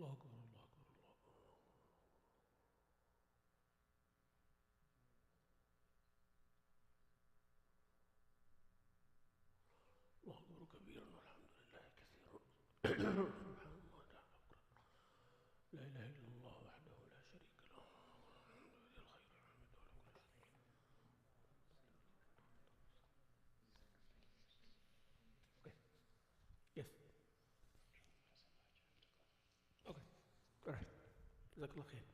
الله أكبر الله أكبر الله أكبر الله أكبر كبيرا والحمد لله كثيرا سبحان الله تعالى بكرة لا إله إلا الله وحده لا شريك له ذي الخير والحمد وله كل شيء. Okay. Yes. Okay. All right. جزاك الله خير.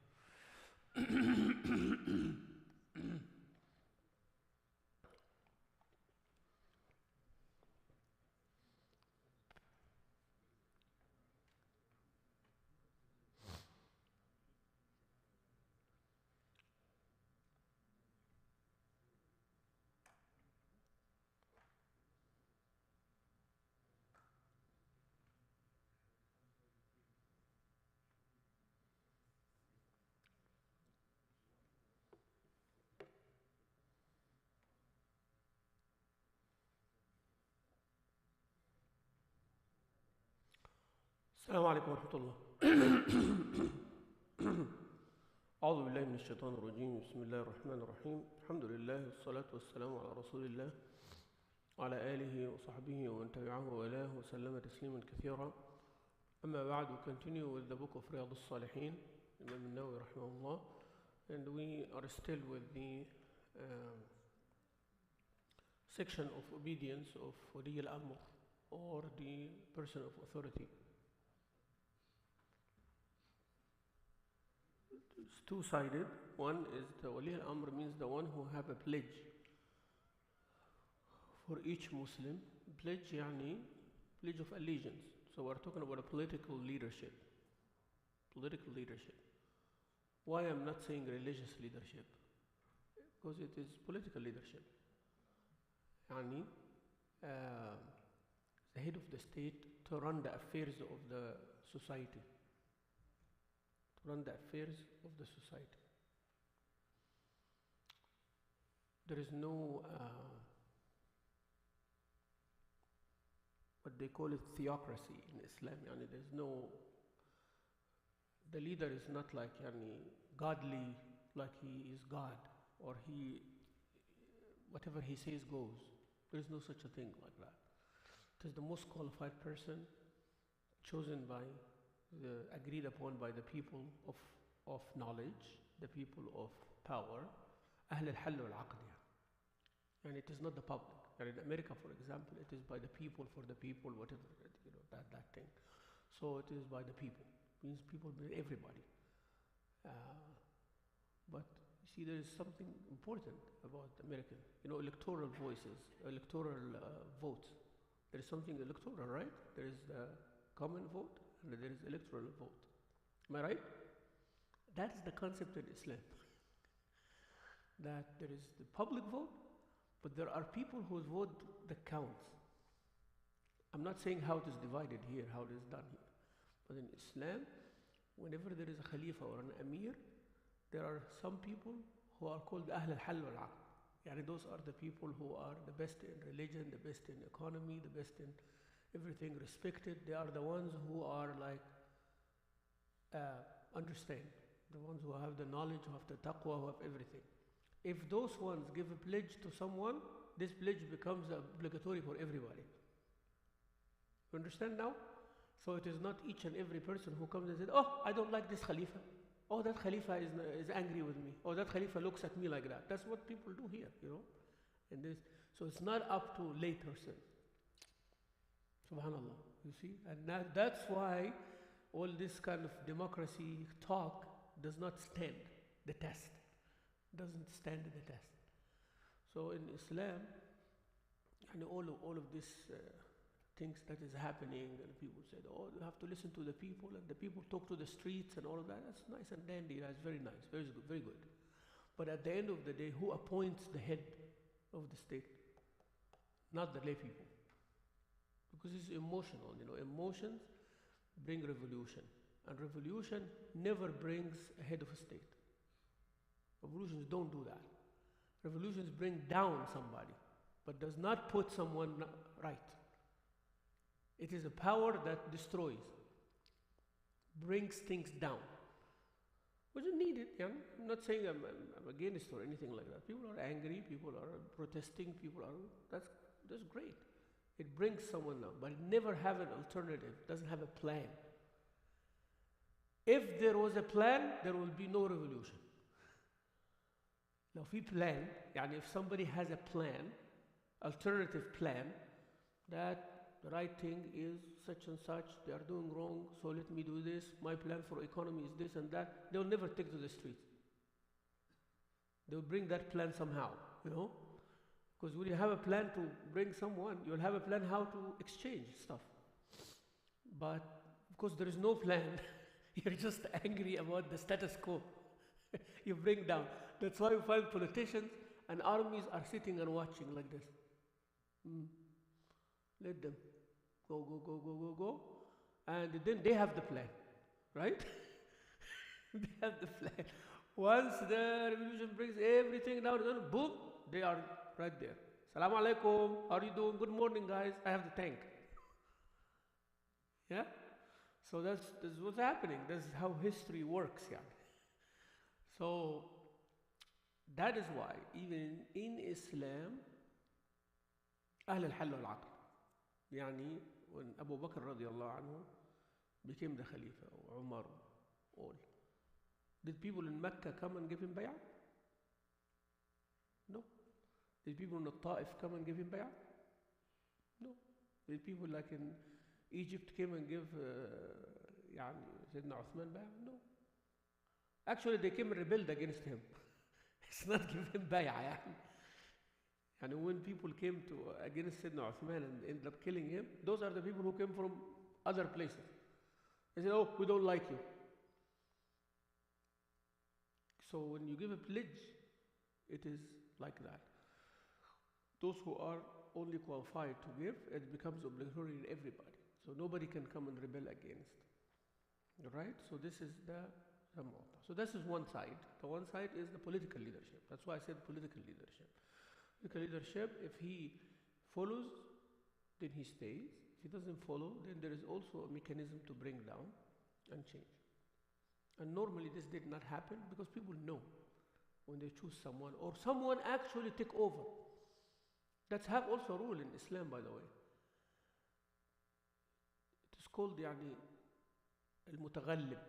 السلام عليكم ورحمة الله. أعوذ بالله من الشيطان الرجيم. بسم الله الرحمن الرحيم. الحمد لله والصلاة والسلام على رسول الله وعلى آله وصحبه ومن تبعه وآله وسلم تسليما كثيرا. أما بعد, we continue with the book of Riyadh al-Salihin, Imam al-Nawawi rahimahullah, and we are still with the section of obedience of Wali al-Amr, or the person of authority. It's two-sided. One is the Wali al-Amr, means the one who have a pledge for each Muslim. Pledge yani pledge of allegiance. So we're talking about a political leadership. Political leadership. Why I'm not saying religious leadership? Because it is political leadership. Yani the head of the state to run the affairs of the society. Run the affairs of the society. There is no what they call it theocracy in Islam. Yani there is no, the leader is not like yani godly, like he is God, or he, whatever he says goes. There is no such a thing like that. It is the most qualified person chosen by agreed upon by the people of knowledge, the people of power, أهل الحل والعقد. And it is not the public. And in America, for example, it is by the people, for the people, whatever, that thing. So it is by the people. It means people, everybody. But you see, there is something important about American, electoral voices, electoral votes. There is something electoral, right? There is the common vote, and there is electoral vote. Am I right? That is the concept in Islam. That there is the public vote, but there are people whose vote that counts. I'm not saying how it is divided here, how it is done here. But in Islam, whenever there is a Khalifa or an Amir, there are some people who are called Ahl al-Hal wal-Aqd. Yani those are the people who are the best in religion, the best in economy, the best in everything, respected. They are the ones who are like understand, the ones who have the knowledge, who have the taqwa, who have everything. If those ones give a pledge to someone, this pledge becomes obligatory for everybody. You understand now? So it is not each and every person who comes and says, oh, I don't like this Khalifa. Oh, that Khalifa is angry with me. Oh, that Khalifa looks at me like that. That's what people do here, And this, so it's not up to lay person. Subhanallah, you see? And that's why all this kind of democracy talk does not stand the test. Doesn't stand the test. So in Islam, and all of these things that is happening, and people said, oh, you have to listen to the people, and the people talk to the streets and all of that. That's nice and dandy. That's very nice, very good, very good. But at the end of the day, who appoints the head of the state? Not the lay people. Because it's emotional, emotions bring revolution, and revolution never brings a head of a state. Revolutions don't do that. Revolutions bring down somebody, but does not put someone right. It is a power that destroys. brings things down. But you need it. Yeah? I'm not saying I'm against or anything like that. People are angry, people are protesting, that's great. It brings someone down, but it never have an alternative, doesn't have a plan. If there was a plan, there will be no revolution. Now, if we plan, يعني if somebody has a plan, alternative plan, that the right thing is such and such, they are doing wrong, so let me do this, my plan for economy is this and that, they'll never take to the streets. They'll bring that plan somehow, you know? Because when you have a plan to bring someone, you'll have a plan how to exchange stuff. But because there is no plan, you're just angry about the status quo. You bring down. That's why you find politicians and armies are sitting and watching like this. Let them go. And then they have the plan, right? They have the plan. Once the revolution brings everything down, then boom, they are right there. Salaam alaikum, how are you doing? Good morning, guys. I have the tank. Yeah? So that's what's happening. That's how history works. Yeah. So that is why even in Islam, أهل الحل والعقد. يعني when Abu Bakr radiallahu anhu became the Khalifa, or Umar, all. Did people in Mecca come and give him bay'ah? No. Did people in Ta'if come and give him bay'ah? No. Did people like in Egypt came and give Sayyidina Uthman bay'ah? No. Actually, they came and rebelled against him. It's not giving him bay'ah. And when people came against Sayyidina Uthman and ended up killing him, those are the people who came from other places. They said, oh, we don't like you. So when you give a pledge, it is like that. Those who are only qualified to give, it becomes obligatory in everybody. So nobody can come and rebel against. Right? So this is the Mu'ta. So this is one side. The one side is the political leadership. That's why I said political leadership. Political leadership, if he follows, then he stays. If he doesn't follow, then there is also a mechanism to bring down and change. And normally this did not happen because people know when they choose someone or someone actually take over. That's have also a rule in Islam, by the way. It is called al-mutaghallib.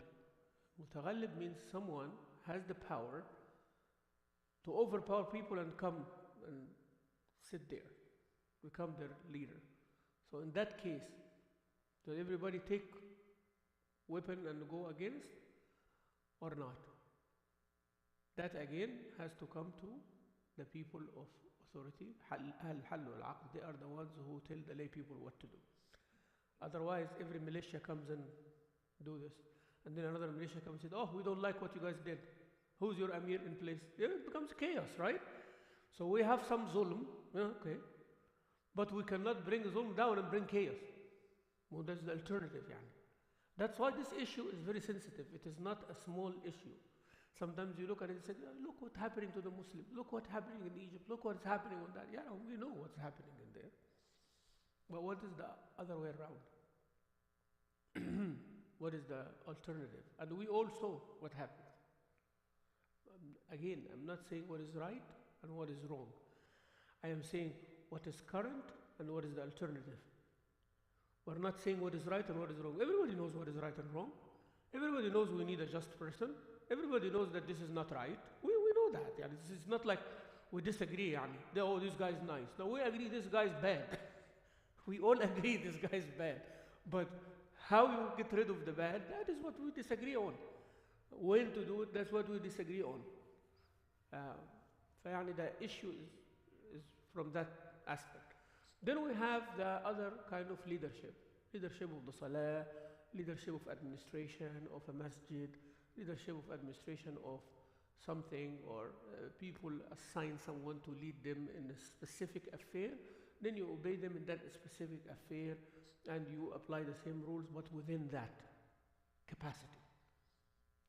Mutaghallib means someone has the power to overpower people and come and sit there, become their leader. So in that case, does everybody take weapon and go against or not? That again has to come to the people of authority. They are the ones who tell the lay people what to do. Otherwise, every militia comes and do this. And then another militia comes and says, oh, we don't like what you guys did. Who's your Amir in place? Yeah, it becomes chaos, right? So we have some zulm, okay. But we cannot bring zulm down and bring chaos. Well, that's the alternative, yani. That's why this issue is very sensitive. It is not a small issue. Sometimes you look at it and say, look what's happening to the Muslims. Look what's happening in Egypt. Look what's happening on that. Yeah, we know what's happening in there. But what is the other way around? What is the alternative? And we all saw what happened. Again, I'm not saying what is right and what is wrong. I am saying what is current and what is the alternative. We're not saying what is right and what is wrong. Everybody knows what is right and wrong. Everybody knows we need a just person. Everybody knows that this is not right. We know that. Yeah. This is not like we disagree. Oh, this guy is nice. No, we agree this guy is bad. We all agree this guy is bad. But how you get rid of the bad, that is what we disagree on. When to do it, that's what we disagree on. The issue is from that aspect. Then we have the other kind of leadership. Leadership of the salah, leadership of administration of a masjid, leadership of administration of something, or people assign someone to lead them in a specific affair. Then you obey them in that specific affair and you apply the same rules but within that capacity.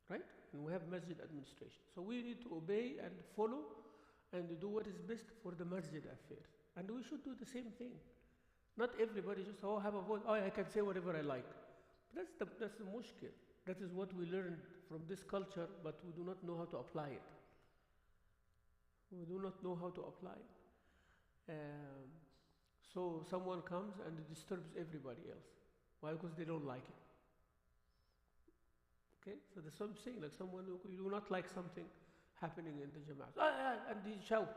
Right? And we have masjid administration. So we need to obey and follow and do what is best for the masjid affairs. And we should do the same thing. Not everybody just, have a voice. Oh, I can say whatever I like. That's the mushkil. That is what we learned from this culture, but we do not know how to apply it. We do not know how to apply it. So someone comes and it disturbs everybody else. Why? Because they don't like it. Okay? So that's what I'm saying. Like someone, you do not like something happening in the Jama'ah. And they shout.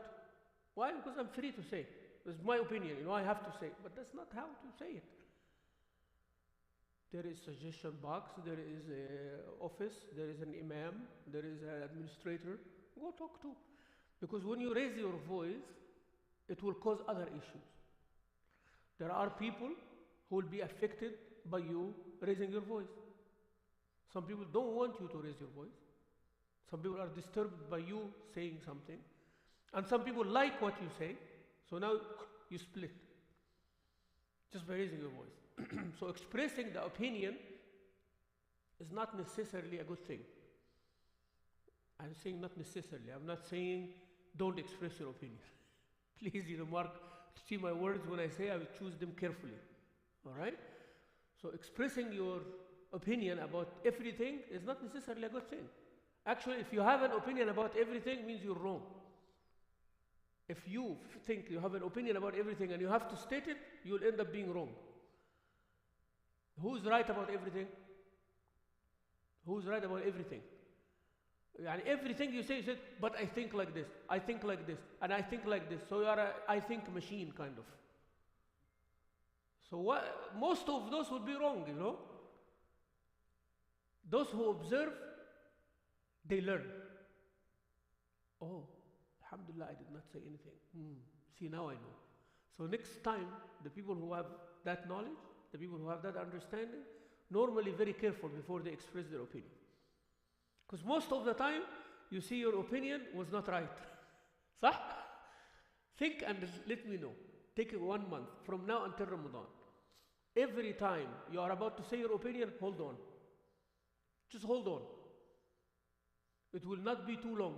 Why? Because I'm free to say. It's my opinion. I have to say. But that's not how to say it. There is suggestion box. There is an office. There is an imam. There is an administrator. Go talk to. Because when you raise your voice, it will cause other issues. There are people who will be affected by you raising your voice. Some people don't want you to raise your voice. Some people are disturbed by you saying something. And some people like what you say. So now you split just by raising your voice. So expressing the opinion is not necessarily a good thing. I'm saying not necessarily. I'm not saying don't express your opinion. Please, Mark, see my words when I say I will choose them carefully. All right? So expressing your opinion about everything is not necessarily a good thing. Actually, if you have an opinion about everything, it means you're wrong. If you think you have an opinion about everything and you have to state it, you'll end up being wrong. Who's right about everything? Who's right about everything? And everything you say, but I think like this, I think like this, and I think like this. So you are a I think machine, kind of. So most of those would be wrong, Those who observe, they learn. Oh, alhamdulillah, I did not say anything. See, now I know. So next time, the people who have that knowledge, the people who have that understanding, normally very careful before they express their opinion. Because most of the time, you see your opinion was not right. Sah? Think and let me know. Take it 1 month from now until Ramadan. Every time you are about to say your opinion, hold on. Just hold on. It will not be too long.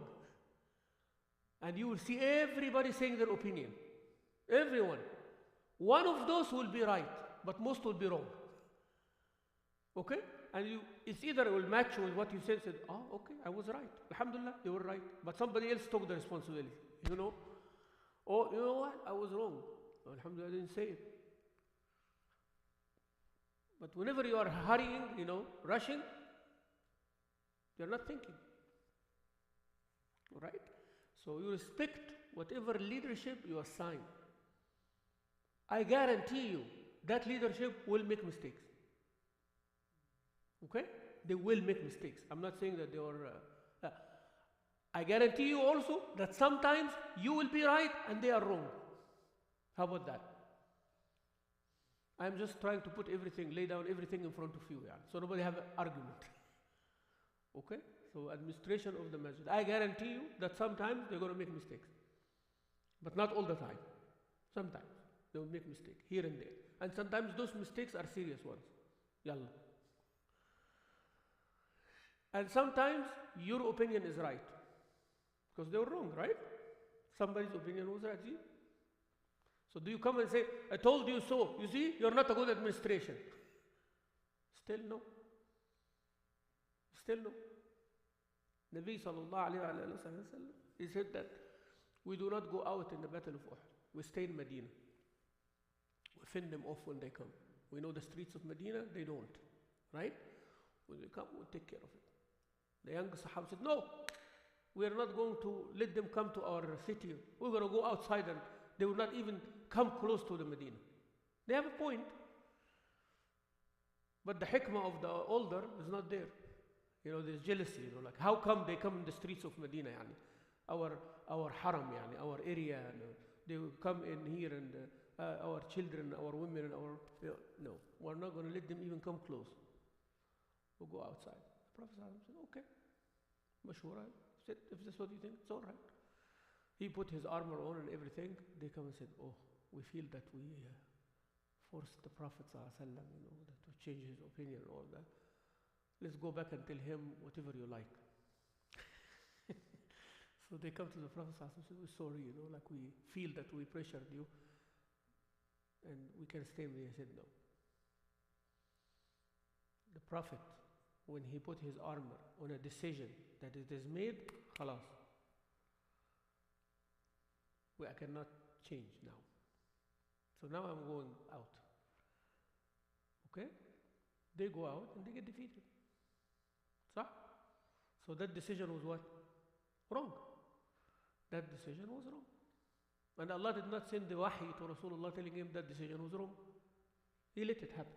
And you will see everybody saying their opinion. Everyone. One of those will be right, but most will be wrong. Okay? And it's either it will match with what you said, okay, I was right. Alhamdulillah, you were right. But somebody else took the responsibility, Oh, you know what? I was wrong. Alhamdulillah, I didn't say it. But whenever you are hurrying, rushing, you're not thinking. All right? So you respect whatever leadership you assign. I guarantee you that leadership will make mistakes. Okay? They will make mistakes. I'm not saying that they are... I guarantee you also that sometimes you will be right and they are wrong. How about that? I'm just trying to put everything, lay down everything in front of you. So nobody have an argument. Okay? So administration of the masjid. I guarantee you that sometimes they're going to make mistakes. But not all the time. Sometimes they will make mistakes here and there. And sometimes those mistakes are serious ones. Yalla. And sometimes your opinion is right. Because they were wrong, right? Somebody's opinion was right. See? So do you come and say, I told you so. You see, you're not a good administration. Still no. Still no. Nabi sallallahu alayhi wa sallam, he said that we do not go out in the battle of Uhud. We stay in Medina. We fend them off when they come. We know the streets of Medina, they don't. Right? When they come, we'll take care of it. The young Sahaba said, no, we are not going to let them come to our city. We're going to go outside and they will not even come close to the Medina. They have a point. But the hikmah of the older is not there. There's jealousy. Like how come they come in the streets of Medina? Our haram, our area. They will come in here and our children, our women, no, we're not going to let them even come close. We'll go outside. The Prophet said, okay. Mashura said, if that's what you think, it's all right. He put his armor on and everything. They come and said, oh, we feel that we forced the Prophet ﷺ, that to change his opinion and all that. Let's go back and tell him whatever you like. So they come to the Prophet ﷺ and say, we're sorry, like we feel that we pressured you and we can stay with you. He said, no. The Prophet when he put his armor on a decision that it is made, خلاص. I cannot change now. So now I'm going out. Okay? They go out and they get defeated. صح? So that decision was what? Wrong. That decision was wrong. And Allah did not send the wahi to Rasulullah telling him that decision was wrong. He let it happen.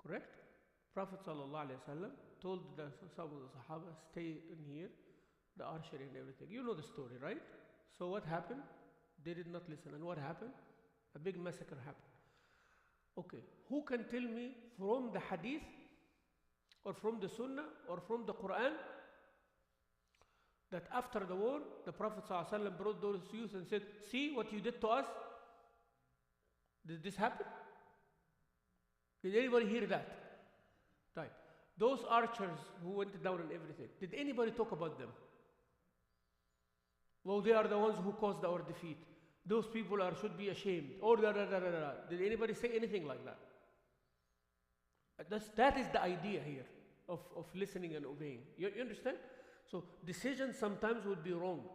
Correct? Prophet ﷺ told some of the Sahaba, stay in here, the archery and everything. You know the story, right? So what happened? They did not listen. And what happened? A big massacre happened. Okay, who can tell me from the hadith or from the sunnah or from the Quran that after the war, the Prophet ﷺ brought those youth and said, see what you did to us? Did this happen? Did anybody hear that? Right. Those archers who went down and everything, did anybody talk about them? Well, they are the ones who caused our defeat. Those people should be ashamed. Or da, da, da, da, da. Did anybody say anything like that? That is the idea here of listening and obeying. You understand? So decisions sometimes would be wrong.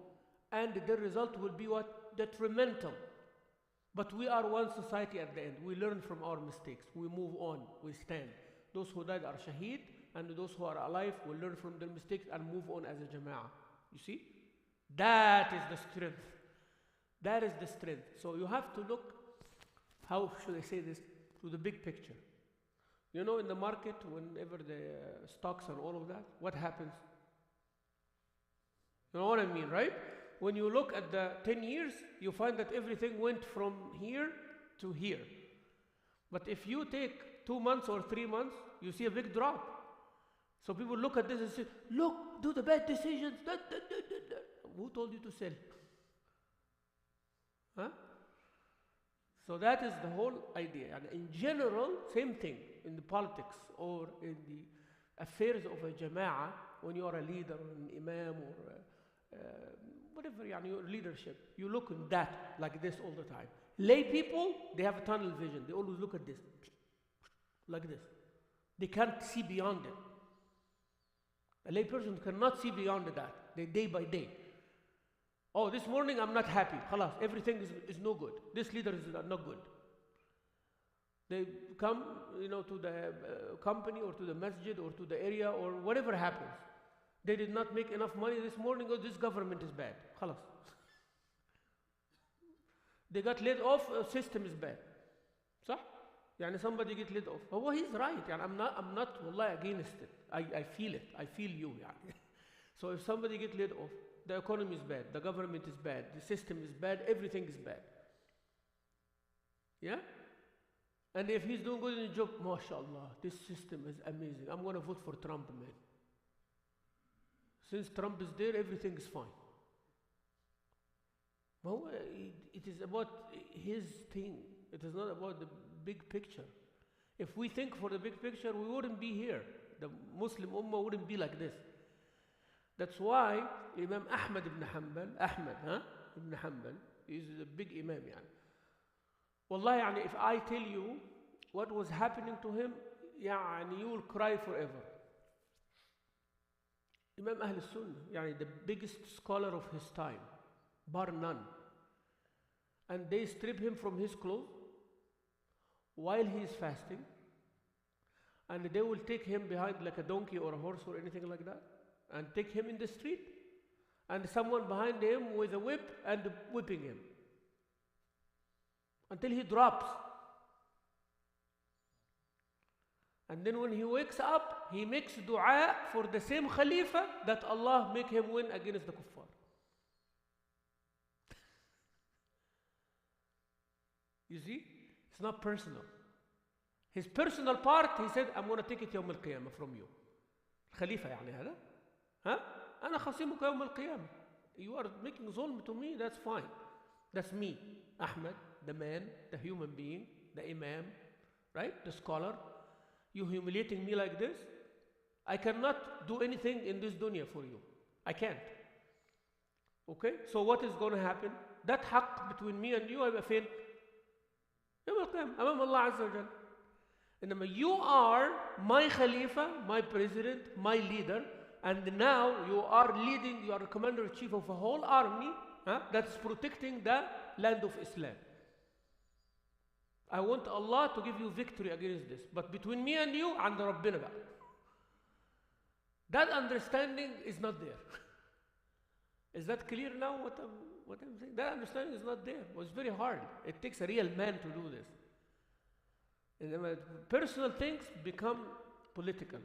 And the result will be what? Detrimental. But we are one society at the end. We learn from our mistakes. We move on. We stand. Those who died are shaheed, and those who are alive will learn from their mistakes and move on as a jama'ah. You see? That is the strength. That is the strength. So you have to look, how should I say this, to the big picture. You know, in the market, whenever the stocks and all of that, what happens? You know what I mean, right? When you look at the 10 years, you find that everything went from here to here. But if you take 2 months or 3 months, you see a big drop. So people look at this and say, look, do the bad decisions. Who told you to sell? Huh? So that is the whole idea. And in general, same thing in the politics or in the affairs of a jama'ah, when you are a leader or an imam or whatever, your leadership, you look at that like this all the time. Lay people, they have a tunnel vision. They always look at this, like this. They can't see beyond it. A lay person cannot see beyond that. They day by day. Oh, this morning I'm not happy. Khalas, everything is no good. This leader is not good. They come, to the company or to the masjid or to the area or whatever happens. They did not make enough money this morning, or this government is bad. Khalas. They got laid off, system is bad. صح? somebody get laid off. Oh, he's right. I'm not والله against it. I feel it. I feel you. So if somebody get laid off, the economy is bad, the government is bad, the system is bad, everything is bad. Yeah? And if he's doing good in his job, mashallah, this system is amazing. I'm going to vote for Trump, man. Since Trump is there, everything is fine. Well, it is about his thing. It is not about the big picture. If we think for the big picture, we wouldn't be here. The Muslim Ummah wouldn't be like this. That's why Imam Ahmad ibn Hanbal, ibn Hanbal, is a big Imam. Wallahi, if I tell you what was happening to him, you will cry forever. Imam Ahl Sunnah, the biggest scholar of his time, bar none. And they strip him from his clothes while he is fasting, and they will take him behind like a donkey or a horse or anything like that, and take him in the street, and someone behind him with a whip and whipping him until he drops. And then when he wakes up, he makes dua for the same Khalifa that Allah make him win against the kuffar. You see? It's not personal. His personal part, he said, I'm going to take it يوم القيامة from you. Khalifa هذا. أنا خصيمك يوم القيامة. You are making zulm to me, that's fine. That's me, Ahmed, the man, the human being, the imam, right? The scholar. You humiliating me like this? I cannot do anything in this dunya for you. I can't. Okay? So what is going to happen? That haqq between me and you, I will fail. يوم القيامة أمام الله عز وجل. You are my Khalifa, my president, my leader, and now you are leading, you are commander-in-chief of a whole army that's protecting the land of Islam. I want Allah to give you victory against this. But between me and you, and Rabbina baqى. That understanding is not there. Is that clear now what I'm saying? That understanding is not there. It was very hard. It takes a real man to do this. And then personal things become political.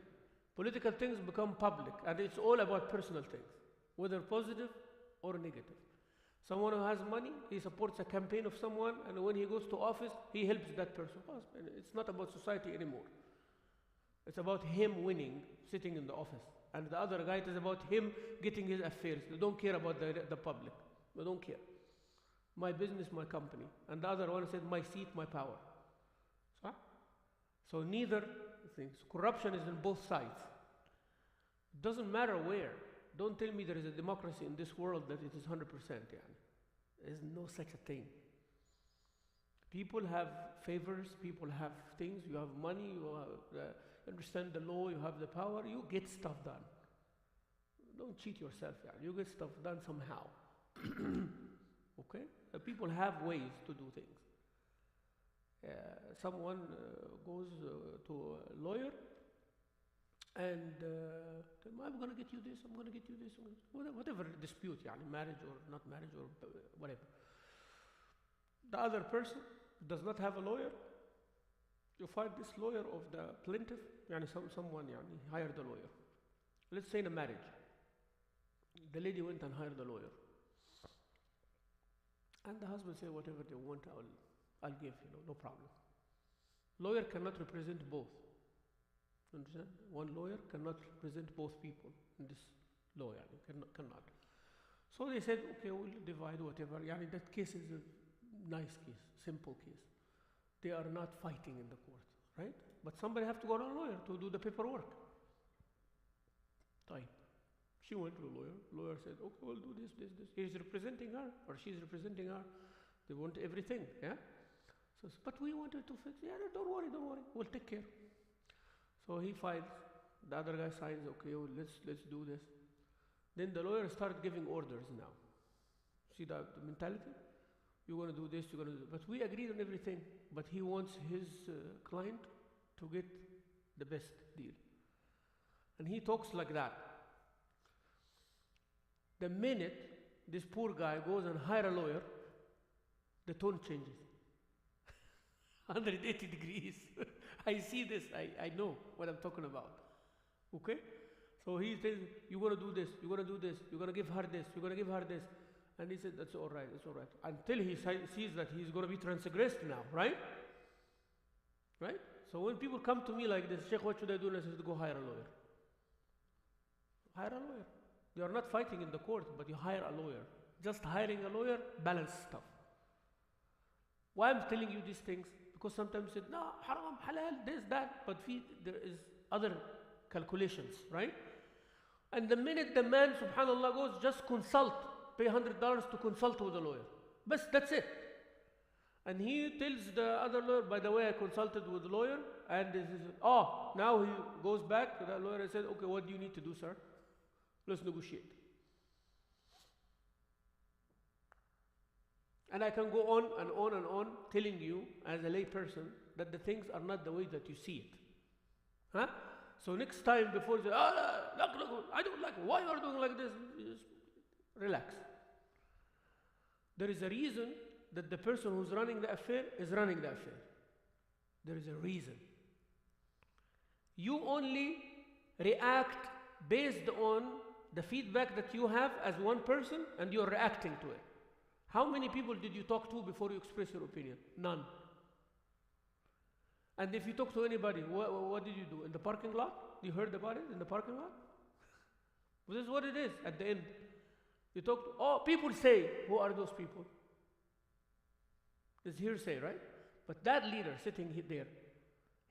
Political things become public. And it's all about personal things, whether positive or negative. Someone who has money, he supports a campaign of someone, and when he goes to office, he helps that person. It's not about society anymore. It's about him winning, sitting in the office. And the other guy, it is about him getting his affairs. They don't care about the public. They don't care. My business, my company. And the other one said, my seat, my power. So neither things. Corruption is on both sides. It doesn't matter where. Don't tell me there is a democracy in this world that it is 100%. There is no such a thing. People have favors, people have things, you have money, you understand the law, you have the power, you get stuff done. Don't cheat yourself. You get stuff done somehow. Okay? People have ways to do things. Someone goes to a lawyer and I'm going to get you this, I'm going to get you this, whatever dispute, marriage or not marriage or whatever. The other person does not have a lawyer. You find this lawyer of the plaintiff, someone hired a lawyer. Let's say in a marriage, the lady went and hired a lawyer. And the husband said, whatever they want, I'll give, no problem. Lawyer cannot represent both. Understand? One lawyer cannot represent both people in this law. Cannot. So they said, okay, we'll divide whatever. That case is a nice case, simple case. They are not fighting in the court, right? But somebody have to go to a lawyer to do the paperwork. Type. She went to a lawyer. Lawyer said, okay, we'll do this. He's representing her, or she's representing her. They want everything, So, but we wanted to fix. Don't worry. We'll take care. So he files. The other guy signs. Okay, let's do this. Then the lawyer started giving orders now. See the mentality? You're going to do this. You're going to do. But we agreed on everything. But he wants his client to get the best deal. And he talks like that. The minute this poor guy goes and hire a lawyer, the tone changes. 180 degrees. I see this. I know what I'm talking about. Okay? So he says, you're going to do this. You're going to do this. You're going to give her this. You're going to give her this. And he said, that's all right. It's all right. Until he sees that he's going to be transgressed now. Right? Right? So when people come to me like this, Sheikh, what should I do? And I said, go hire a lawyer. Hire a lawyer. You are not fighting in the court, but you hire a lawyer. Just hiring a lawyer, balance stuff. Why I'm telling you these things? Because sometimes you say, no, haram, halal, this, that, but there is other calculations, right? And the minute the man, subhanAllah, goes, just consult, pay $100 to consult with a lawyer. But that's it. And he tells the other lawyer, by the way, I consulted with the lawyer, and this is, now he goes back to that lawyer and says, okay, what do you need to do, sir? Let's negotiate. And I can go on and on and on telling you as a lay person that the things are not the way that you see it. So next time before you say, look, I don't like it. Why you are doing like this? Just relax. There is a reason that the person who's running the affair is running the affair. There is a reason. You only react based on the feedback that you have as one person, and you're reacting to it. How many people did you talk to before you express your opinion? None. And if you talk to anybody, what did you do? In the parking lot? You heard about it in the parking lot? This is what it is at the end. You talk to, people say, who are those people? It's hearsay, right? But that leader sitting there,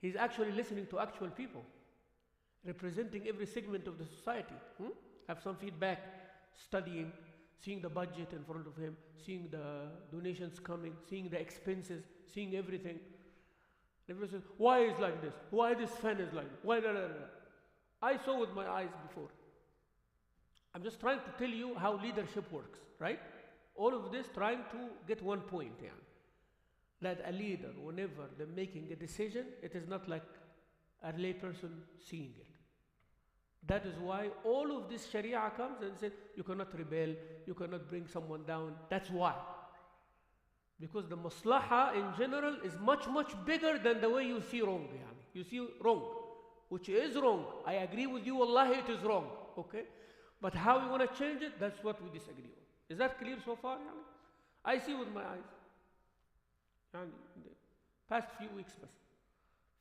he's actually listening to actual people, representing every segment of the society. Have some feedback, studying, seeing the budget in front of him, seeing the donations coming, seeing the expenses, seeing everything. Everybody says, why is like this? Why this fan is like this? Why da, da, da, da. I saw with my eyes before. I'm just trying to tell you how leadership works, right? All of this trying to get one point, yeah. That a leader, whenever they're making a decision, it is not like a lay person seeing it. That is why all of this Sharia comes and says, you cannot rebel, you cannot bring someone down. That's why. Because the maslaha in general is much, much bigger than the way you see wrong. Yani. You see wrong, which is wrong. I agree with you, wallahi, it is wrong. Okay? But how you want to change it, that's what we disagree on. Is that clear so far? Yani? I see with my eyes. Yani, the past few weeks,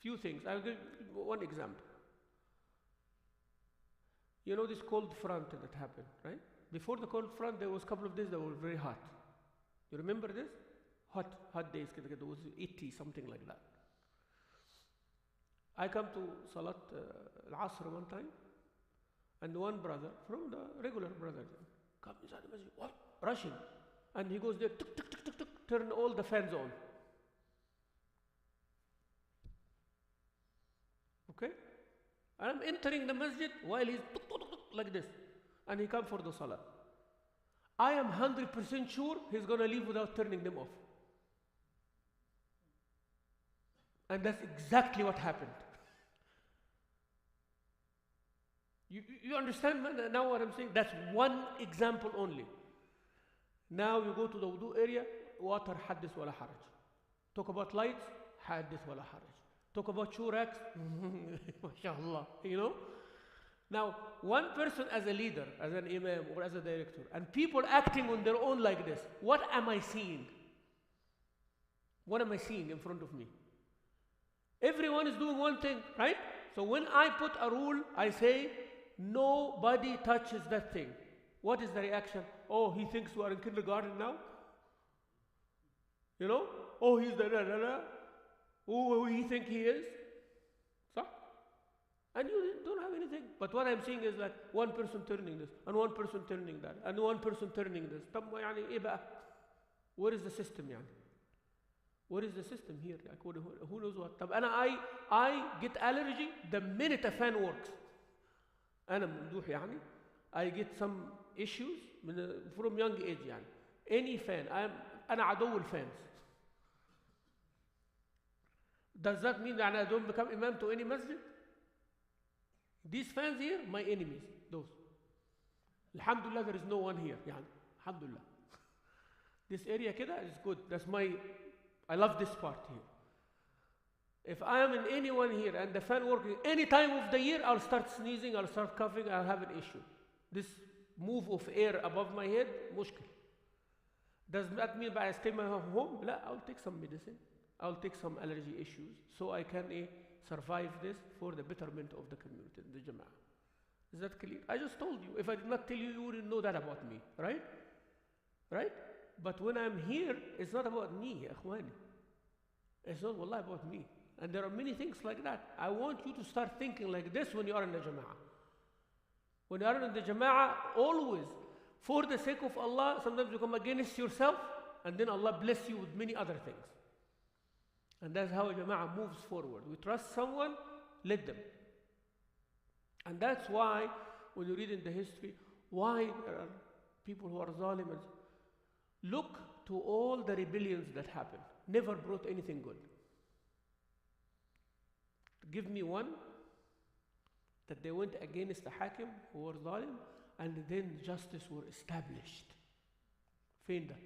few things. I'll give one example. You know this cold front that happened, right? Before the cold front, there was a couple of days that were very hot. You remember this? Hot days, it was 80, something like that. I come to Salat al-Asr one time, and one brother, from the regular brothers, comes inside the masjid, what? Rushing. And he goes there, tuk, tuk, tuk, tuk, tuk, turn all the fans on. Okay? And I'm entering the masjid while he's tuk, tuk, tuk, tuk, like this. And he comes for the salah. I am 100% sure he's going to leave without turning them off. And that's exactly what happened. You understand now what I'm saying? That's one example only. Now you go to the wudu area, water, haddith wala haraj. Talk about lights, haddith wala haraj. Talk about shoe racks, mashallah, you know? Now, one person as a leader, as an imam or as a director, and people acting on their own like this, what am I seeing? What am I seeing in front of me? Everyone is doing one thing, right? So when I put a rule, I say, nobody touches that thing. What is the reaction? Oh, he thinks we are in kindergarten now? You know? Oh, he's the da-da-da. Who he think he is? So? And you don't have anything. But what I'm seeing is like one person turning this, and one person turning that, and one person turning this. Where is the system, yani? What is the system here? Like, who knows what? I get allergy the minute a fan works. I get some issues from young age. Any fan, أنا عدو الفانز. Does that mean that I don't become imam to any masjid? These fans here, my enemies, those. Alhamdulillah, there is no one here. Alhamdulillah. This area kida is good. I love this part here. If I am in anyone here and the fan working any time of the year, I'll start sneezing, I'll start coughing, I'll have an issue. This move of air above my head, mushkil. Does that mean that I stay my home? No, I'll take some medicine. I'll take some allergy issues so I can survive this for the betterment of the community, the Jama'ah. Is that clear? I just told you. If I did not tell you, you wouldn't know that about me, right? Right? But when I'm here, it's not about me, ya akhwani. It's not wallah about me. And there are many things like that. I want you to start thinking like this when you are in the Jama'ah. When you are in the Jama'ah, always, for the sake of Allah, sometimes you come against yourself, and then Allah bless you with many other things. And that's how a Jama'ah moves forward. We trust someone, let them. And that's why, when you read in the history, why there are people who are zalimers. Look to all the rebellions that happened. Never brought anything good. Give me one that they went against the hakim who were zalim, and then justice were established. Fain that.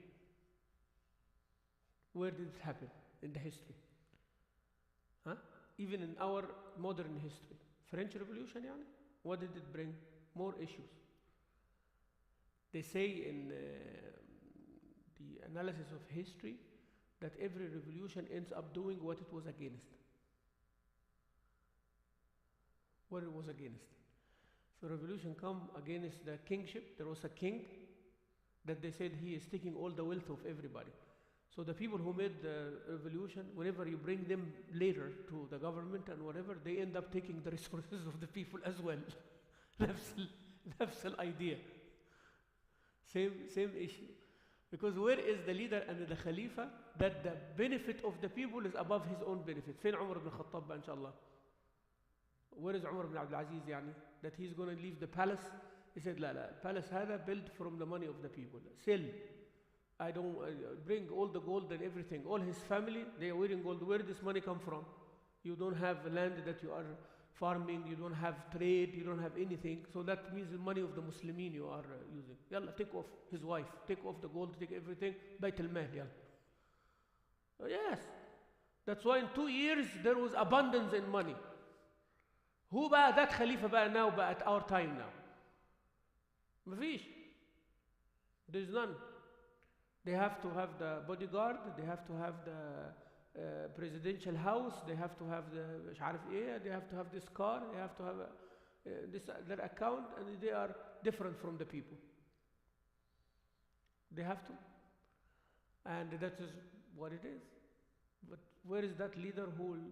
Where did it happen in the history? Huh? Even in our modern history. French Revolution, yani? What did it bring? More issues. They say in the analysis of history that every revolution ends up doing what it was against. What it was against. So revolution come against the kingship. There was a king that they said he is taking all the wealth of everybody. So the people who made the revolution, whenever you bring them later to the government and whatever, they end up taking the resources of the people as well. That's the idea. Same issue. Because where is the leader and the Khalifa that the benefit of the people is above his own benefit? فين عمر بن الخطاب بقى إن شاء الله? Where is Umar ibn Abdul Aziz يعني? That he's going to leave the palace? He said لا لا, palace هذا built from the money of the people. Sell. I don't bring all the gold and everything. All his family, they are wearing gold. Where did this money come from? You don't have land that you are farming, you don't have trade, you don't have anything. So that means the money of the Muslimin you are using. Yalla, take off his wife, take off the gold, take everything. Bayt al-Mal, yalla. Oh, yes. That's why in 2 years there was abundance in money. Who بقى that Khalifa بقى now بقى at our time now? مفيش. There is none. They have to have the bodyguard, they have to have the presidential house, they have to have the مش عارف ايه, they have to have this car, they have to have this their account, and they are different from the people. They have to. And that is what it is. But where is that leader who will,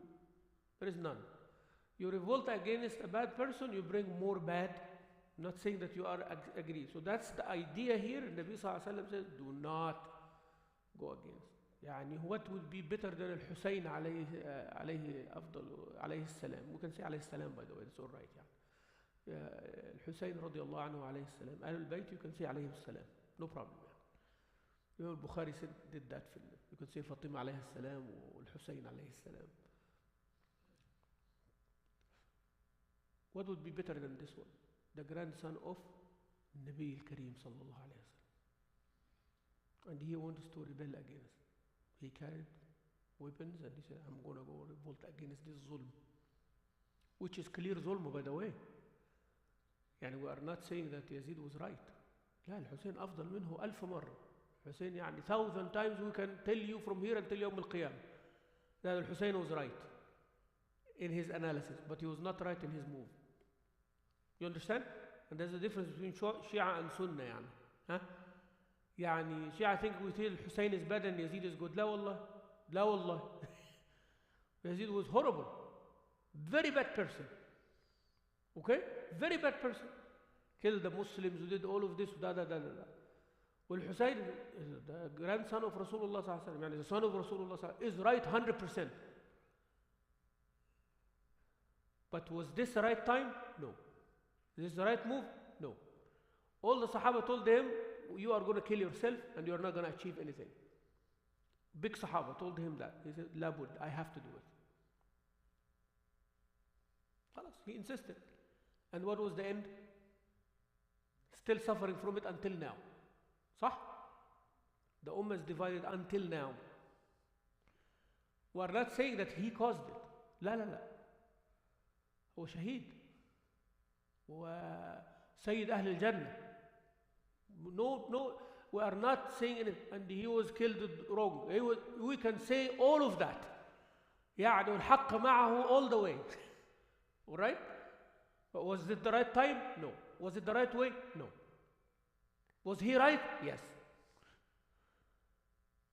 there is none. You revolt against a bad person, you bring more bad. I'm not saying that you are agree. So that's the idea here. And the Nabi sallallahu alaihi wasallam says, do not go against. يعني what would be better than Al-Hussein عليه أفضل عليه السلام. We can say عليه السلام by the way, it's all right يعني. Al-Hussein رضي الله عنه عليه السلام. أهل البيت you can say عليه السلام. No problem يعني. Imam Bukhari did that. You can say Fatima عليه السلام والحسين عليه السلام. What would be better than this one? The grandson of Nabi al-Kareem sallallahu alayhi wa sallam. And he wants to rebel against. He carried weapons and he said, I'm going to go revolt against this zulm. Which is clear zulm, by the way. يعني we are not saying that Yazid was right. لا, الحسين أفضل منه 1000 مرة. Hussein يعني 1000 times we can tell you from here until يوم القيامة that Hussein was right in his analysis, but he was not right in his move. You understand? And there's a difference between Shia and Sunnah يعني. ها؟ يعني Shia think we tell Hussein is bad and Yazid is good. لا والله. لا والله. Yazid was horrible. Very bad person. Okay? Very bad person. Killed the Muslims, who did all of this, da da da da. Well, Hussein, the grandson of Rasulullah sallallahu alaihi wasallam, يعني the son of Rasulullah sallallahu alaihi wasallam, is right 100%. But was this the right time? No. Is this the right move? No. All the Sahaba told him, you are going to kill yourself and you are not going to achieve anything. Big Sahaba told him that. He said, Labud, I have to do it. He insisted. And what was the end? Still suffering from it until now. صح? The Ummah is divided until now. We are not saying that he caused it. لا لا لا. هو شهيد. وسيد أهل الجنة. No, we are not saying anything. And he was killed wrong. We can say all of that. يعني الحق معه all the way. Alright? But was it the right time? No. Was it the right way? No. Was he right? Yes.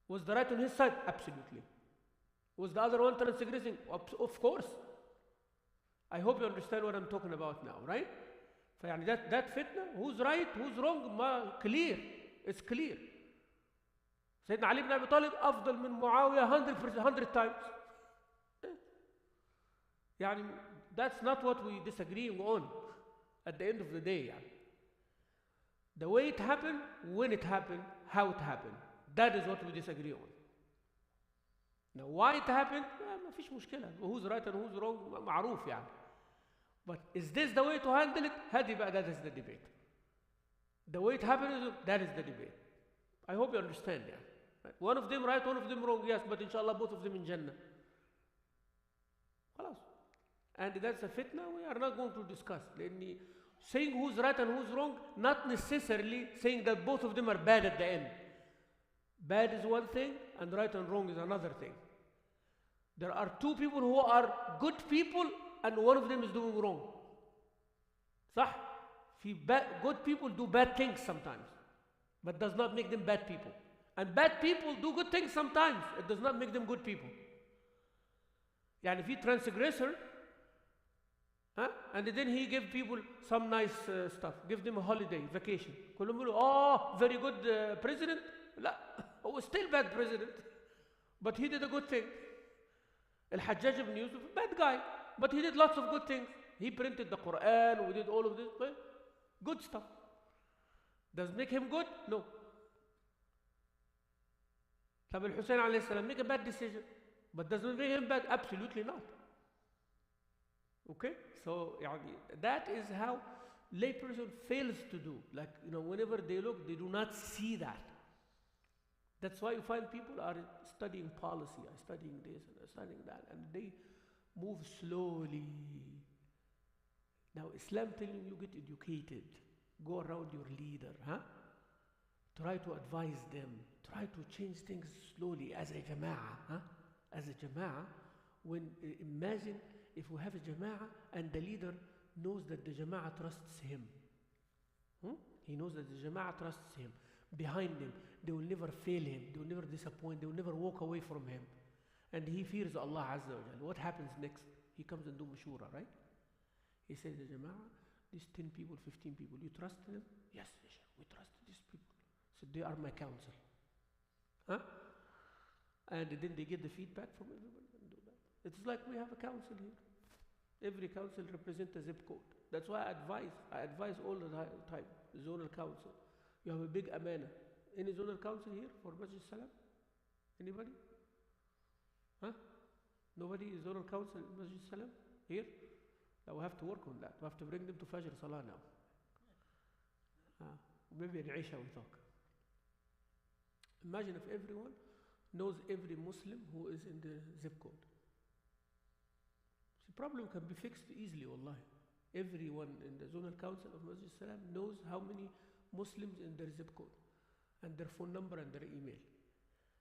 Was the right on his side? Absolutely. Was the other one transgressing? Of course. I hope you understand what I'm talking about now, right? فيعني that fitna, who's right, who's wrong, clear. It's clear. سيدنا علي بن أبي طالب أفضل من معاوية 100 times. يعني that's not what we disagree on at the end of the day. يعني. The way it happened, when it happened, how it happened. That is what we disagree on. Now why it happened, ما فيش مشكلة. Who's right and who's wrong معروف يعني. But is this the way to handle it? هذه بقى, that is the debate. The way it happened, that is the debate. I hope you understand. Yeah. Right? One of them right, one of them wrong, yes, but inshallah both of them in Jannah. خلاص. And that's a fitna we are not going to discuss. Saying who's right and who's wrong, not necessarily saying that both of them are bad at the end. Bad is one thing, and right and wrong is another thing. There are two people who are good people, and one of them is doing wrong. صح? Good people do bad things sometimes, but does not make them bad people. And bad people do good things sometimes. It does not make them good people. يعني في transgressor, and then he give people some nice stuff. Give them a holiday, vacation. كلهم يقولوا, oh, very good president. لا, he was still bad president, but he did a good thing. Al-Hajjaj ibn Yusuf, bad guy, but he did lots of good things. He printed the Quran, we did all of this, good stuff. Does it make him good? No. Tabi al-Hussein alayhi salam make a bad decision, but does it make him bad? Absolutely not. Okay? So, that is how layperson fails to do. Like, whenever they look, they do not see that. That's why you find people are studying policy, are studying this and studying that, and they move slowly. Now, Islam telling you get educated. Go around your leader, Try to advise them. Try to change things slowly as a jama'ah, As a jama'ah, imagine if we have a jama'ah and the leader knows that the jama'ah trusts him. He knows that the jama'ah trusts him. Behind him, they will never fail him. They will never disappoint. They will never walk away from him. And he fears Allah Azza wa Jal. What happens next? He comes and do mashura, right? He says, the jama'ah, these 10 people, 15 people, you trust them? Yes, we trust these people. So they are my counsel. And then they get the feedback from everyone and do that. It's like we have a council here. Every council represents a zip code. That's why I advise all the time, zonal council. You have a big amana. Any zonal council here for Masjid Salam? Anybody? Nobody is zonal council in Masjid Salam here? Now we have to work on that. We have to bring them to Fajr Salah now. Maybe in Isha we talk. Imagine if everyone knows every Muslim who is in the zip code. The problem can be fixed easily, wallahi. Everyone in the zonal council of Masjid Salam knows how many Muslims in their zip code, and their phone number and their email,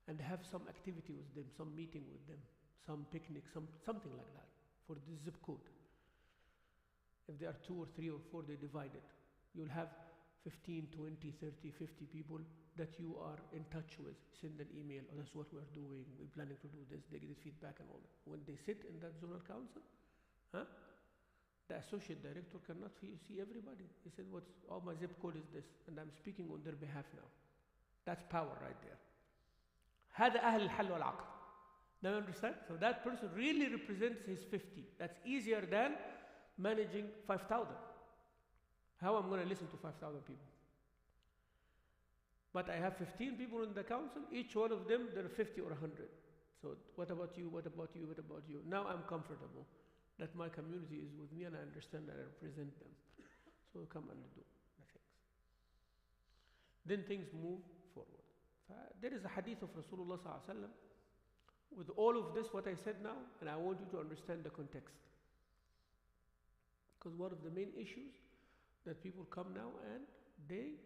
and have some activity with them, some meeting with them, some picnic, something like that for this zip code. If there are 2 or 3 or 4, they divide it. You'll have 15, 20, 30, 50 people that you are in touch with. Send an email, that's what we're doing, we're planning to do this, they get feedback and all that. When they sit in that zonal council, the associate director cannot see everybody. He said, my zip code is this, and I'm speaking on their behalf now. That's power right there. هذا أهل الحل والعقد. Now you understand? So that person really represents his 50. That's easier than managing 5,000. How I'm going to listen to 5,000 people? But I have 15 people in the council, each one of them, they're 50 or 100. So what about you, what about you, what about you? Now I'm comfortable that my community is with me and I understand that I represent them. So come and do the things. Then things move forward. There is a hadith of Rasulullah sallallahu alaihi wasallam with all of this, what I said now, and I want you to understand the context. Because one of the main issues that people come now and they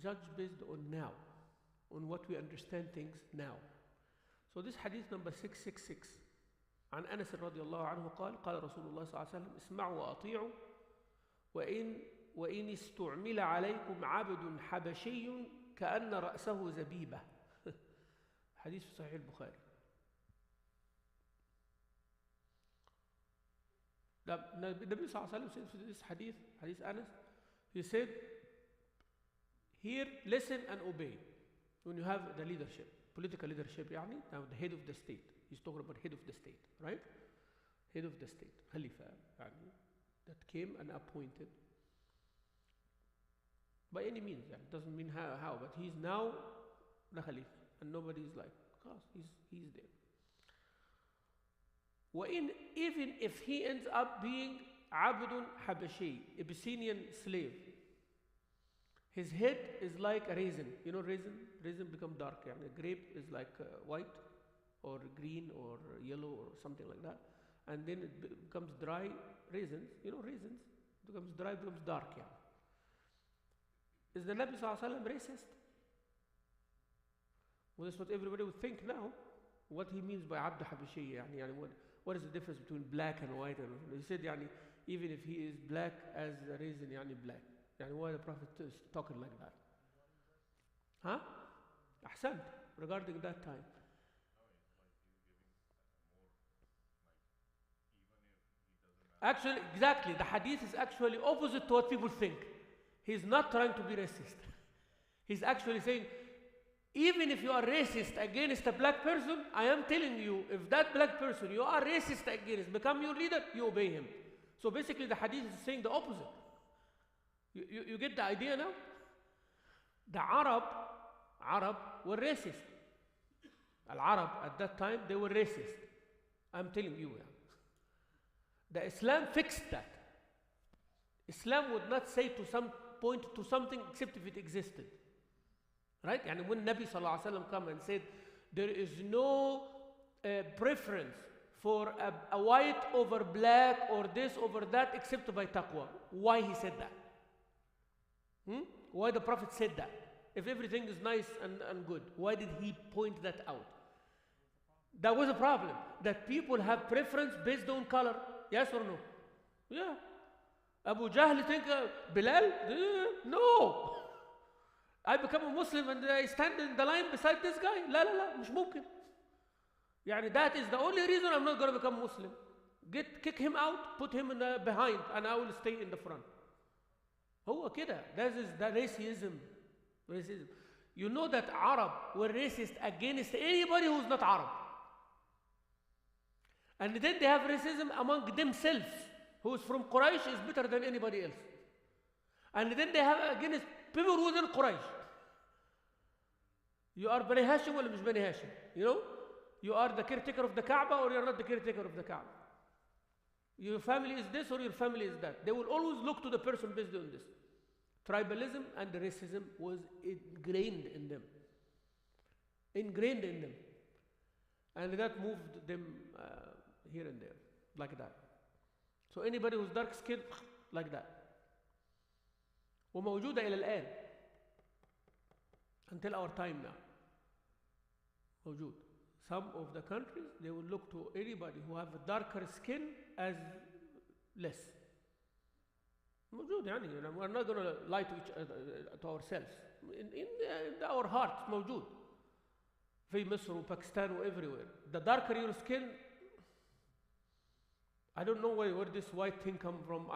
judge based on now, on what we understand things now. So this hadith number 666 عن أنس رضي الله عنه قال قال رسول الله صلى الله عليه وسلم اسمعوا وأطيعوا وإن استعمل عليكم عبد حبشي كأن رأسه زبيبة. حديث في صحيح البخاري. النبي صلى الله عليه وسلم said in this hadith Anas, he said, here listen and obey. When you have the leadership, political leadership, يعني, now the head of the state. He's talking about head of the state, right? Head of the state, Khalifa, يعني, that came and appointed. By any means, it doesn't mean how, but he's now the Khalifa, and nobody is like, he's there. Even if he ends up being Abdun Habashi, Abyssinian slave, his head is like a raisin. You know raisin? Raisin become dark. A grape is like white or green or yellow or something like that. And then it becomes dry. Raisins, raisins, becomes dry, becomes dark. Is the Nabi Sallallahu Alaihi Wasallam racist? Well, that's what everybody would think now. What he means by Abd Habashi, what is the difference between black and white? He said, even if he is black as a raisin, black. Why the Prophet is talking like that? Ahsan, regarding that time. Actually, exactly, the hadith is actually opposite to what people think. He's not trying to be racist. He's actually saying, Even if you are racist against a black person, I am telling you, if that black person you are racist against become your leader, you obey him. So basically the hadith is saying the opposite. You get the idea now? The Arab were racist. Al-Arab at that time, they were racist. I'm telling you. The Islam fixed that. Islam would not say to some point to something except if it existed. Right? And when Nabi Sallallahu Alaihi Wasallam come and said, there is no preference for a white over black or this over that except by taqwa. Why he said that? Why the Prophet said that? If everything is nice and good, why did he point that out? That was a problem. That people have preference based on color. Yes or no? Yeah. Abu Jahl think Bilal? No. I become a Muslim and I stand in the line beside this guy. لا لا لا مش ممكن. يعني that is the only reason I'm not going to become Muslim. Kick him out, put him behind, and I will stay in the front. هو كده. That is the racism. You know that Arab were racist against anybody who's not Arab. And then they have racism among themselves. Who is from Quraysh is better than anybody else. And then they have against people within Quraysh. You are Bani Hashim or Bani Hashim. You know? You are the caretaker of the Kaaba or you are not the caretaker of the Kaaba. Your family is this or your family is that. They will always look to the person based on this. Tribalism and racism was ingrained in them. Ingrained in them. And that moved them here and there. Like that. So anybody who's dark skinned, like that. وموجودة إلى الآن. Until our time now. موجود. Some of the countries, they will look to anybody who have a darker skin as less. موجود يعني. We're not going to lie to ourselves. In our hearts موجود. في مصر وباكستان everywhere. The darker your skin, I don't know where this white thing come from,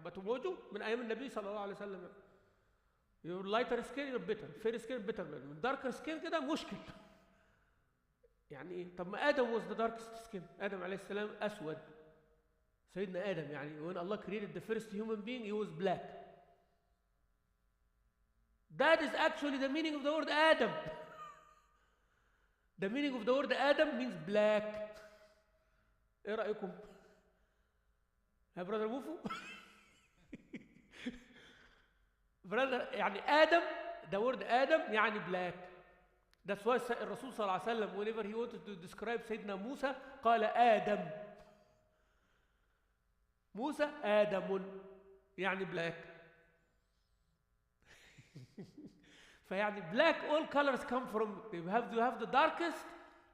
but موجود من أيام النبي صلى الله عليه وسلم. Your lighter skin, you're better. Fair skin, better. Darker skin كده مشكل. يعني إيه؟ طب ما آدم was the darkest skin. آدم عليه السلام أسود. سيدنا آدم يعني when Allah created the first human being, he was black. That is actually the meaning of the word Adam. The meaning of the word Adam means black. إيه رأيكم؟ ها brother Mufu? brother يعني آدم, the word Adam يعني black. That's why الرسول صلى الله عليه وسلم whenever he wanted to describe سيدنا موسى قال آدم. موسى آدم يعني black. فيعني black, all colors come from, you have the darkest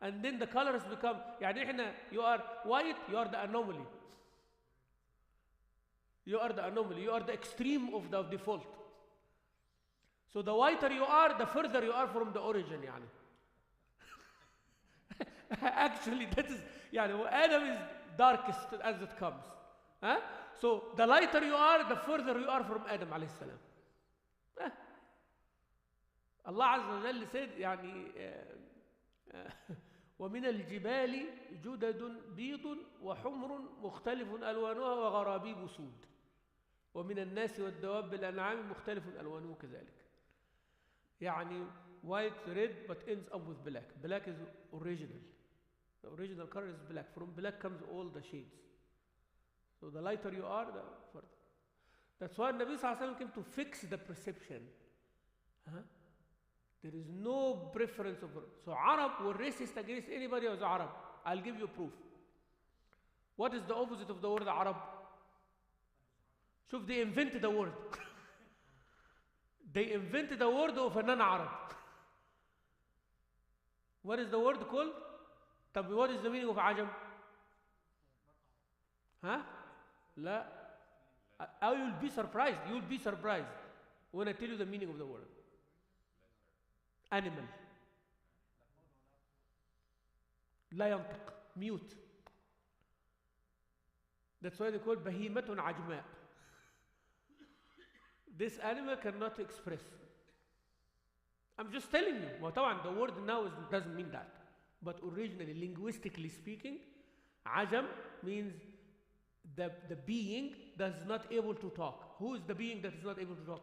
and then the colors become, يعني احنا you are white, you are the anomaly. You are the anomaly, you are the extreme of the default. So the whiter you are, the further you are from the origin يعني. Actually that is, يعني Adam is darkest as it comes. Huh? So the lighter you are, the further you are from Adam عليه السلام. Allah عز وجل said يعني ومن الجبال جدد بيض وحمر مختلف ألوانها وغرابيب سود ومن الناس والدواب بالأنعام مختلف ألوانه كذلك. يعني white, red, but ends up with black. Black is original. The original color is black. From black comes all the shades. So the lighter you are, the further. That's why Nabi Sallallahu Alaihi Wasallam came to fix the perception. There is no preference of. So Arab were racist against anybody who was Arab. I'll give you proof. What is the opposite of the word Arab? شوف, they invented the word. They invented the word of a non-Arab. What is the word called? طب what is the meaning of عجم? Huh? لا. You'll be surprised. You'll be surprised when I tell you the meaning of the word. Animal. لا ينطق. Mute. That's why they call بهيمة عجماء. This animal cannot express. I'm just telling you. Well, طبعا the word now doesn't mean that. But originally, linguistically speaking, ajam means the being that is not able to talk. Who is the being that is not able to talk?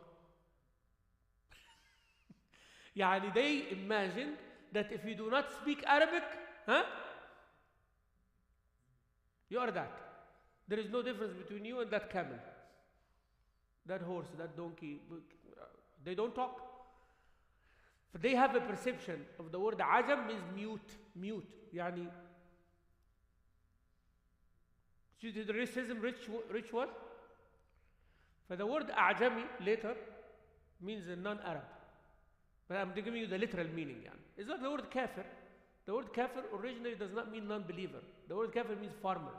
يعني they imagine that if you do not speak Arabic, huh? You are that. There is no difference between you and that camel, that horse, that donkey. They don't talk. But they have a perception of the word ajam means mute. يعني see the racism rich what? For the word ajami later means a non-Arab. But I'm giving you the literal meaning. يعني. It's not the word kafir. The word kafir originally does not mean non-believer. The word kafir means farmer.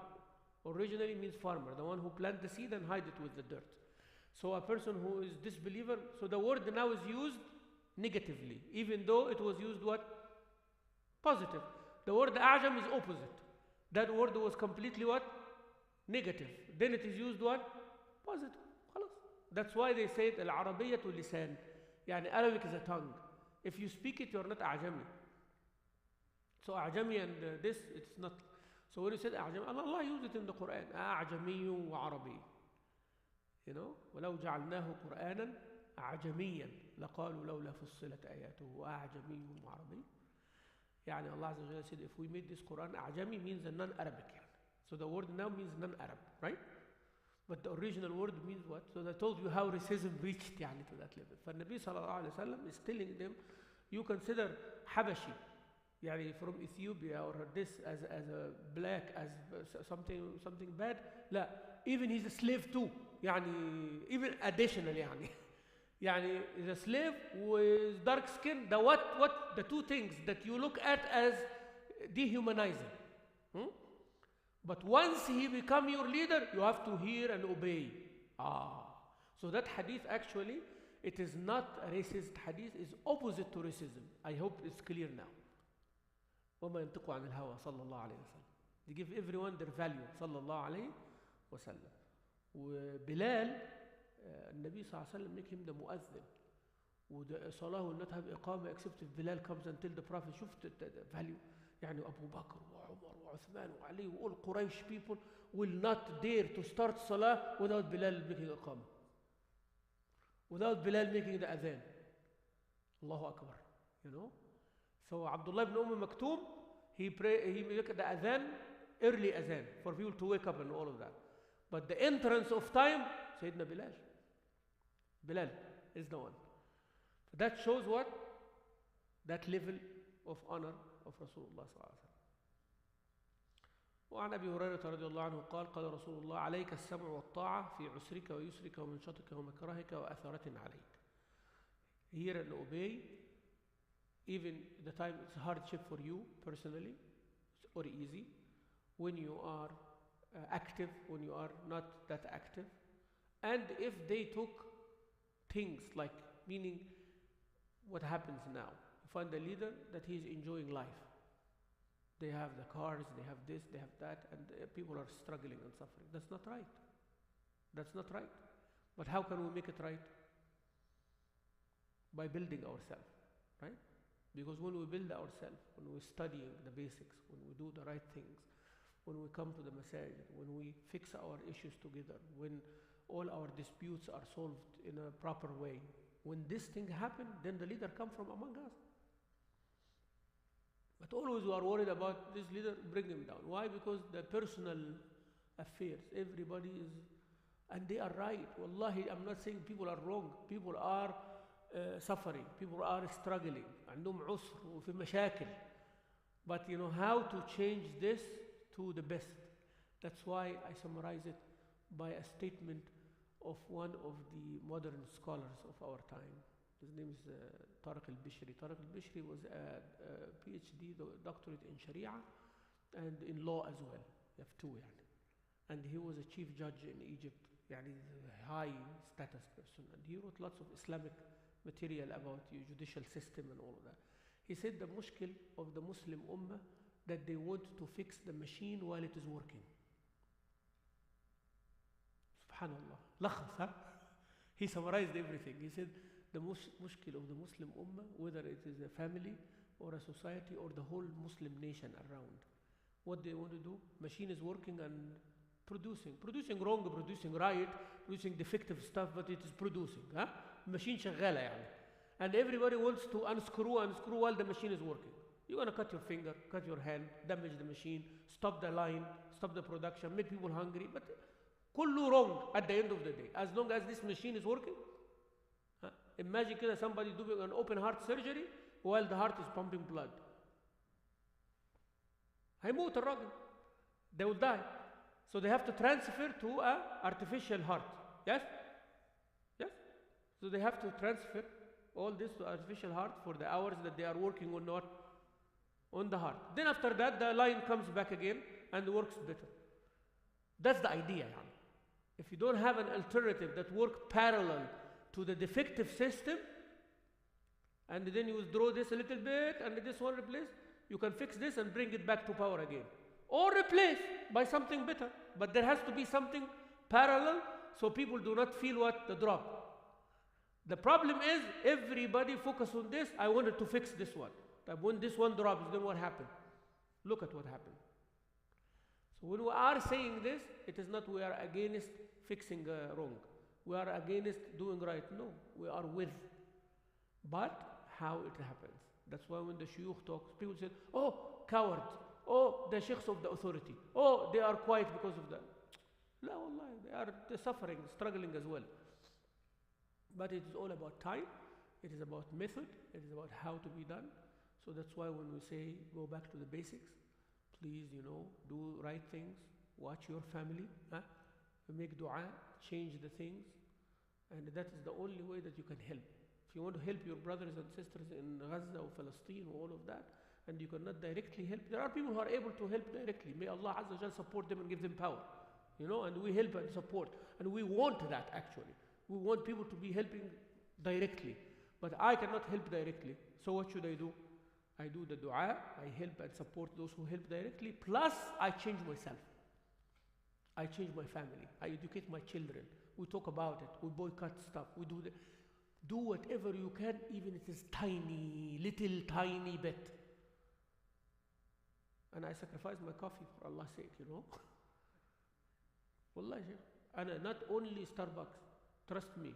Originally means farmer, the one who plant the seed and hide it with the dirt. So a person who is disbeliever, so the word now is used negatively, even though it was used what? Positive. The word ajam is opposite. That word was completely what? Negative. Then it is used what? Positive. خلاص. That's why they say al-Arabiyyah lisan. Yani Arabic is a tongue. If you speak it, you're not ajami. So ajami and this, it's not. So when you said ajami, Allah used it in the Quran. A'jami wa Arabi. You know, ولو جعلناه قرآنا أعجميا لقالوا لولا فصلت آياته أعجمي وعربي. يعني Allah Azza wa Jalla said, if we made this Quran أعجمي means a non-Arabic. So the word now means non-Arab, right? But the original word means what? So I told you how racism reached يعني to that level. فالنبي صلى الله عليه وسلم is telling them, you consider Habashi, يعني from Ethiopia or this as a black, as something bad. لا, even he's a slave too. يعني even additionally يعني is a slave with dark skin. The two things that you look at as dehumanizing. But once he become your leader, you have to hear and obey. So that hadith actually, it is not a racist hadith, is opposite to racism. I hope it's clear now. وما ينطق عن الهوى صلى الله عليه وسلم. They give everyone their value صلى الله عليه وسلم. وبلال النبي صلى الله عليه وسلم make him the مؤذن. وده صلاة will not have إقامة except if Bilal comes and tell the Prophet شفت the value. يعني أبو بكر وعمر وعثمان وعلي و all Quraysh people will not dare to start Salah without Bilal making إقامة. Without Bilal making the adhan. Allahu Akbar. You know? So Abdullah ibn Maktoum, he make the adhan, early adhan, for people to wake up and all of that. But the entrance of time, Sayyidina Bilal. Bilal is the one. That shows what? That level of honor of Rasulullah صلى الله عليه وسلم. وعن أبي هريرة رضي الله عنه قال قال رسول الله عليك السمع والطاعة في عسرك ويسرك ومنشطك ومكرهك وأثرة عليك. Hear and obey, even the time it's hardship for you personally or easy, when you are active, when you are not that active, and if they took things like, meaning what happens now, you find the leader that he is enjoying life. They have the cars, they have this, they have that, and people are struggling and suffering. That's not right. That's not right. But how can we make it right? By building ourselves, right? Because when we build ourselves, when we're studying the basics, when we do the right things, when we come to the masjid, when we fix our issues together, when all our disputes are solved in a proper way, when this thing happens, then the leader comes from among us. But always we are worried about this leader, bring him down. Why? Because the personal affairs, everybody is, and they are right. Wallahi, I'm not saying people are wrong. People are suffering. People are struggling. عندهم عسر وفي مشاكل. But you know how to change this to the best. That's why I summarize it by a statement of one of the modern scholars of our time. His name is Tariq al-Bishri. Tariq al-Bishri was a PhD doctorate in Sharia and in law as well. You have two يعني. And he was a chief judge in Egypt. يعني a high status person. And he wrote lots of Islamic material about the judicial system and all of that. He said the mushkil of the Muslim ummah that they want to fix the machine while it is working. Subhanallah. Lakhas, huh? He summarized everything. He said the mushkil of the Muslim ummah, whether it is a family or a society or the whole Muslim nation around. What they want to do, machine is working and producing wrong, producing right, producing defective stuff, but it is producing. Huh? Machine شغالة يعني. And everybody wants to unscrew while the machine is working. You're going to cut your finger, cut your hand, damage the machine, stop the line, stop the production, make people hungry, but كله wrong at the end of the day. As long as this machine is working, imagine كده somebody doing an open heart surgery while the heart is pumping blood. هيموت الراجل. They will die. So they have to transfer to an artificial heart. Yes? Yes? So they have to transfer all this to artificial heart for the hours that they are working or not on the heart. Then after that, the line comes back again and works better. That's the idea. If you don't have an alternative that works parallel to the defective system, and then you withdraw this a little bit and this one replace, you can fix this and bring it back to power again. Or replace by something better. But there has to be something parallel so people do not feel what? The drop. The problem is everybody focus on this. I wanted to fix this one. But when this one drops, then what happened? Look at what happened. So when we are saying this, it is not we are against fixing wrong. We are against doing right. No, we are with. But how it happens. That's why when the shuyukh talks, people say, oh, cowards. Oh, the sheikhs of the authority. Oh, they are quiet because of that. La wallah, they are suffering, struggling as well. But it is all about time. It is about method. It is about how to be done. So that's why when we say go back to the basics, please, do right things, watch your family, make dua, change the things, and that is the only way that you can help. If you want to help your brothers and sisters in Gaza or Palestine or all of that, and you cannot directly help, there are people who are able to help directly. May Allah Azza wa Jal support them and give them power, and we help and support, and we want that actually. We want people to be helping directly, but I cannot help directly. So what should I do? I do the dua, I help and support those who help directly, plus I change myself. I change my family. I educate my children. We talk about it. We boycott stuff. We do whatever you can, even it is tiny, little tiny bit. And I sacrifice my coffee for Allah's sake, Wallahi, and not only Starbucks. Trust me,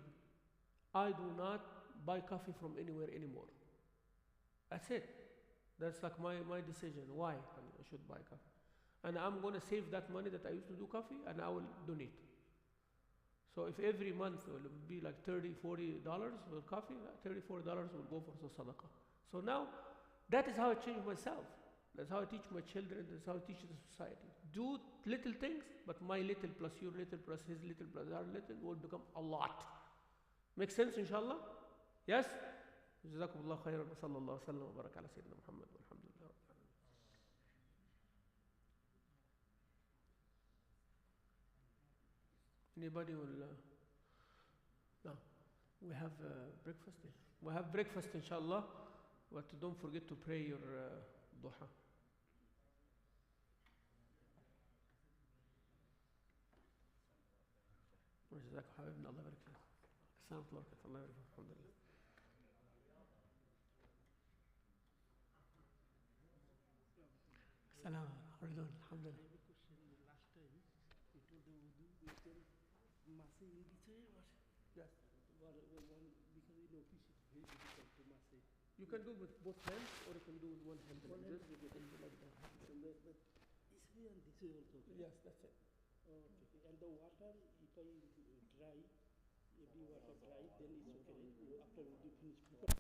I do not buy coffee from anywhere anymore. That's it. That's like my decision. Why I should buy coffee? And I'm going to save that money that I used to do coffee and I will donate. So if every month it will be like $30, $40 for coffee, $34 will go for sadaqah. So now that is how I change myself. That's how I teach my children. That's how I teach the society. Do little things, but my little plus your little plus his little plus our little will become a lot. Make sense, inshallah? Yes? جزاكم الله خيرا وصلى الله وسلم وبارك على سيدنا محمد والحمد لله رب العالمين. Anybody will? No. We have breakfast. We have breakfast, inshallah, but don't forget to pray your duha. جزاك حبيبنا الله يبارك فيك. السلام عليكم ورحمة الله وبركاته. الحمد لله. السلام عليكم. الحمد لله. Yes. You can do with both hands, or you can do with one hand. One hand like that. This way and this way also. Yes, that's it. Okay. And the water, if I dry, if the water dry, then it's okay. After we finish.